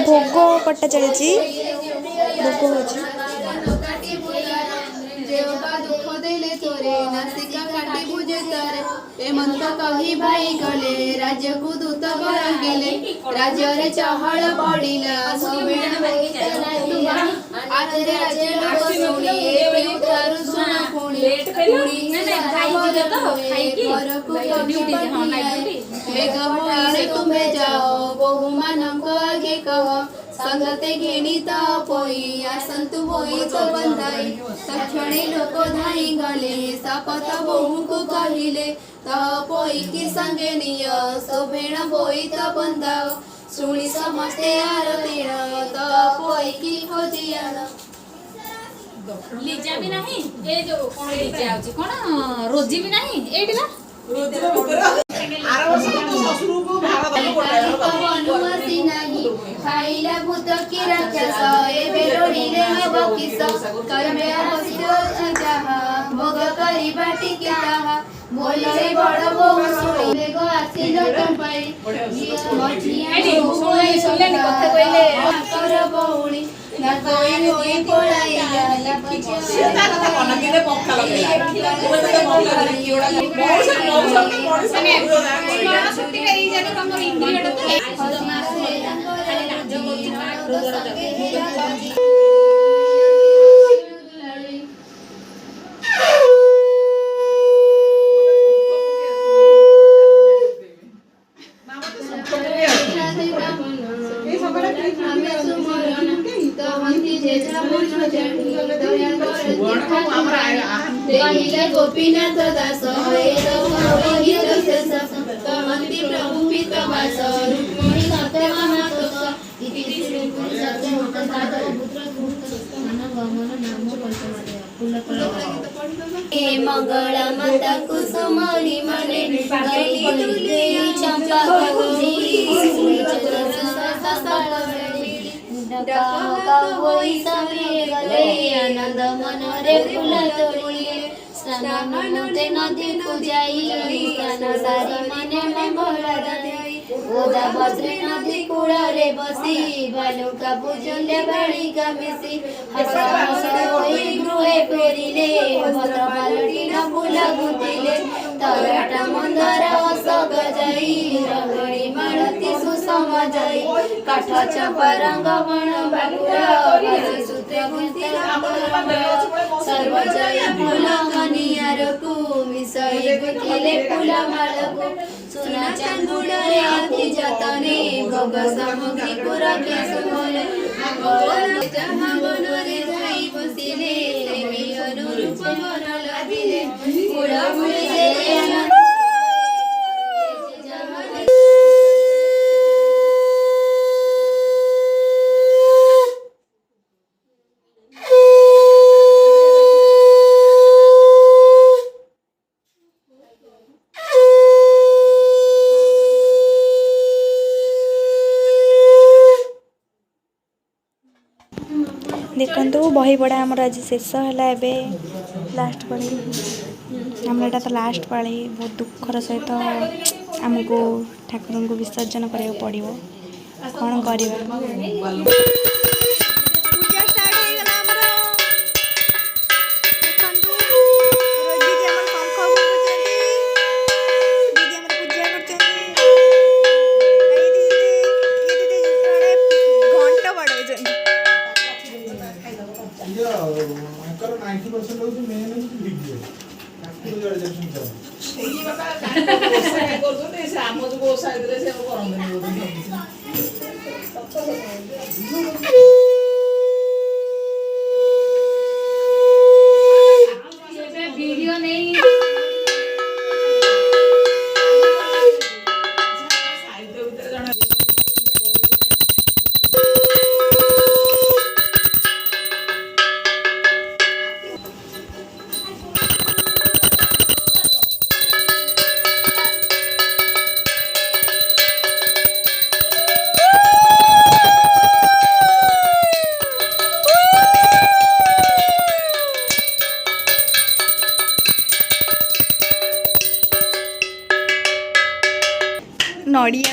भोग पट्टा चलती भोग हो दुख देले तोरे नासिका काटी बुझे तारे एमंत कही भाई गले राज्य को दूत बर गेले राज्य रे चहल पड़िला सबेण आज रे राज्य लोक सुनी केउ तारु सुन पुणी पुणी घर को मेघ मोइले तुम्हें जाओ बहु मानक आगे कह संगते घेणी पोई आसंतु होई तो बंधाई तक्षणे लोक धाई गले सापत बहु को कहिले पोई की संगे निय सोभेण बोई तो बंधाओ शुणी समस्ते आरतीण पोई की खोजी आण लीजा भी नहीं ए जो कोन लीजा आउची कोन रोजी भी नहीं एडी ना रोजी आर वर्ष तो ससुर को भारत अनुमति नहीं खाइला भूत की राक्षस ए बेलोड़ी रे हब किस कर्मे हसियो जहा भोग करी बाटी की ताहा बोले बड़ बहु सुनी गो आसिलो कंपाई एडी सुनले कथा कहले कर बहुणी ना कोई होई पळाइला से ता कथा कोन केले पंखा लगेला ओते पंखा किओडा मौसम माने स्मरण शक्ति करी जानो हमर इंद्रियटा तो खाली राज्य करछि गोपीनाथ दास कहती प्रभु पितवास रुक्मिणी सत्य महातोष मंगला माता कुसुमरी मने चंपा आनंद मन रे फूल तोड़िए स्नान नदी को जाई स्नान सारी मने में भरा दे ओदा बद्री नदी कूल रे बसी बालुका पूजले बालिका मिसी हस हस होई गृहे फेरिले भद्र बालटी न फूल गुंथिले तरटा मंदर अशोक जाई रंगणी मालती सुषम जाई काठ चंपा रंग बण बाकुरा सूत्र गुंथि सर्व जय फूल कनियार को मिसई गुंथिले फूल मालको सोना चांदूड़ रे अति जतने भोग सामग्री को रखे सुमले जहाँ मन रे धाई बसिले अनुरूप मन लागिले फूला फूली रे देखो बही पढ़ा आमर आज शेष है लास्ट पाली आम एटा तो लास्ट पाली बहुत दुखर सहित आमको ठाकुर को विसर्जन करा पड़ो कौन कर वीडियो नहीं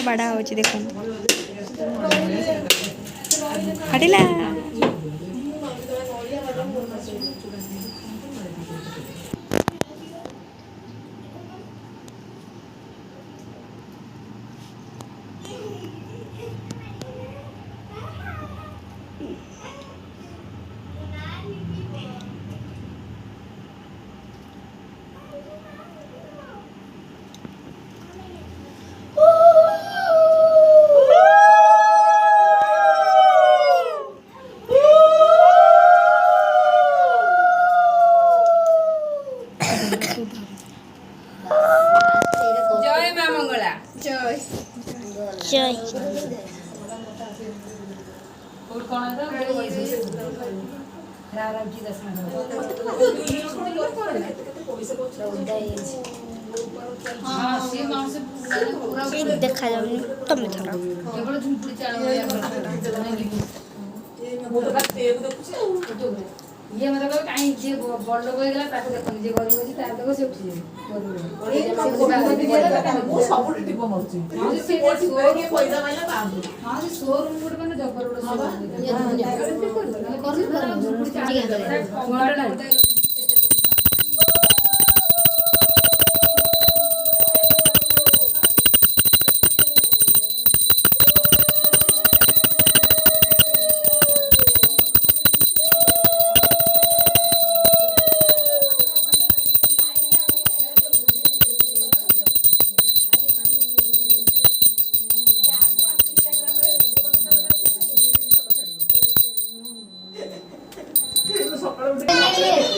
ବାଡ଼ା ହେଉଛି ଦେଖନ୍ତୁ ଫାଟିଲା। ଜୟ ମା ମଙ୍ଗଳା। ଜୟ ଦେଖାଯାଉନି ତମେ ଥର ଇଏ ମତେ କହିବ କାହିଁ ଯିଏ ବଡ ଲୋକ ହେଇଗଲା ତାକୁ ଦେଖନି, ଯିଏ ଗରିବ ଅଛି ତାର ଦେଖ ସେ ଉଠିଯିବ। ସୋରୁମ ଗୋଟେ ମାନେ ଜବର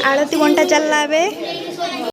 ଆଳତି ବଣ୍ଟା ଚାଲିଲା ଏବେ।